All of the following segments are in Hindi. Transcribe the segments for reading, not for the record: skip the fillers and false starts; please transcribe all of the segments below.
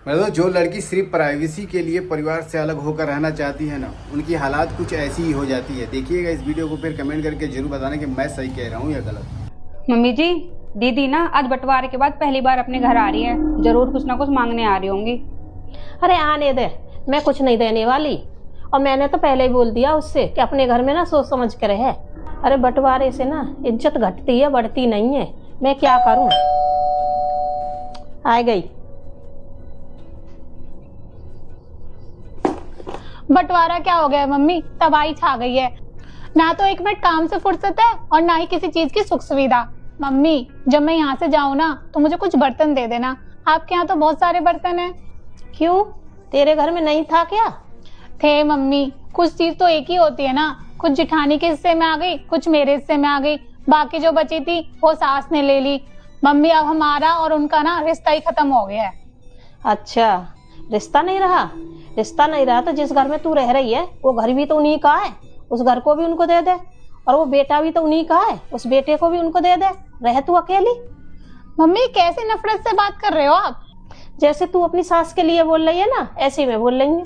मतलब जो लड़की सिर्फ प्राइवेसी के लिए परिवार से अलग होकर रहना चाहती है ना, उनकी हालात कुछ ऐसी ही हो जाती है। देखिएगा इस वीडियो को, फिर कमेंट करके जरूर बताना कि मैं सही कह रहा हूँ या गलत। मम्मी जी, दीदी ना आज बंटवारे के बाद पहली बार अपने घर आ रही है, जरूर कुछ ना कुछ मांगने आ रही होंगी। अरे आने दे, मैं कुछ नहीं देने वाली। और मैंने तो पहले ही बोल दिया उससे कि अपने घर में ना सोच समझ कर रहे। अरे बंटवारे से ना इज्जत घटती है, बढ़ती नहीं है। मैं क्या करूं। आ गई। बंटवारा क्या हो गया है मम्मी, तबाही छा गई है। ना तो एक मिनट काम से फुर्सत है और ना ही किसी चीज की सुख सुविधा। मम्मी जब मैं यहाँ से जाऊँ ना तो मुझे कुछ बर्तन दे देना। आपके यहाँ तो बहुत सारे बर्तन हैं। क्यों, तेरे घर में नहीं था क्या? थे मम्मी, कुछ चीज तो एक ही होती है ना। कुछ जिठानी के हिस्से में आ गई, कुछ मेरे हिस्से में आ गई, बाकी जो बची थी वो सास ने ले ली। मम्मी अब हमारा और उनका ना रिश्ता ही खत्म हो गया है। अच्छा, रिश्ता नहीं रहा? रिश्ता नहीं रहा तो जिस घर में तू रह रही है वो घर भी तो उन्हीं का है, उस घर को भी उनको दे दे। और वो बेटा भी तो उन्हीं का है, उस बेटे को भी उनको दे दे। रह तू अकेली। मम्मी कैसे नफरत से बात कर रहे हो आप? जैसे तू अपनी सास के लिए बोल रही है ना, ऐसे ही मैं बोल रही हूँ।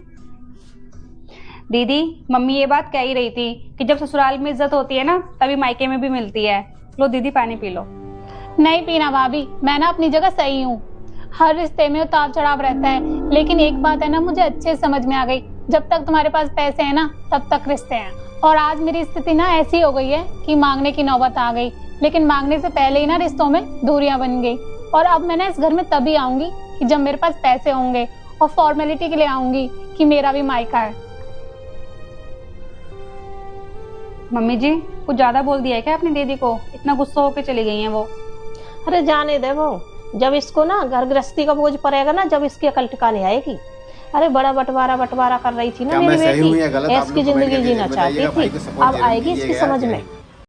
दीदी, मम्मी ये बात कह ही रही थी कि जब ससुराल में इज्जत होती है ना तभी मायके में भी मिलती है। लो दीदी, पानी पी लो। नहीं पीना भाभी, मैं ना अपनी जगह सही हूँ। हर रिश्ते में उतार चढ़ाव रहता है, लेकिन एक बात है ना मुझे अच्छे से समझ में आ गई, जब तक तुम्हारे पास पैसे हैं ना तब तक रिश्ते हैं। और आज मेरी स्थिति ना ऐसी हो गई है कि मांगने की नौबत आ गई, लेकिन मांगने से पहले ही ना रिश्तों में दूरियां बन गई। और अब मैं ना इस घर में तभी आऊंगी कि जब मेरे पास पैसे होंगे, और फॉर्मेलिटी के लिए आऊंगी कि मेरा भी मायका है। मम्मी जी, कुछ ज्यादा बोल दिया है क्या अपनी दीदी को? इतना गुस्सा होके चली गई हैं वो। अरे जाने दे वो, जब इसको ना घर गृहस्थी का बोझ पड़ेगा ना, जब इसकी अकल ठिकाने आएगी। अरे बड़ा बंटवारा बंटवारा कर रही थी ना मेरी बेटी, ऐसी जिंदगी जीना चाहती थी, अब आएगी इसकी समझ में।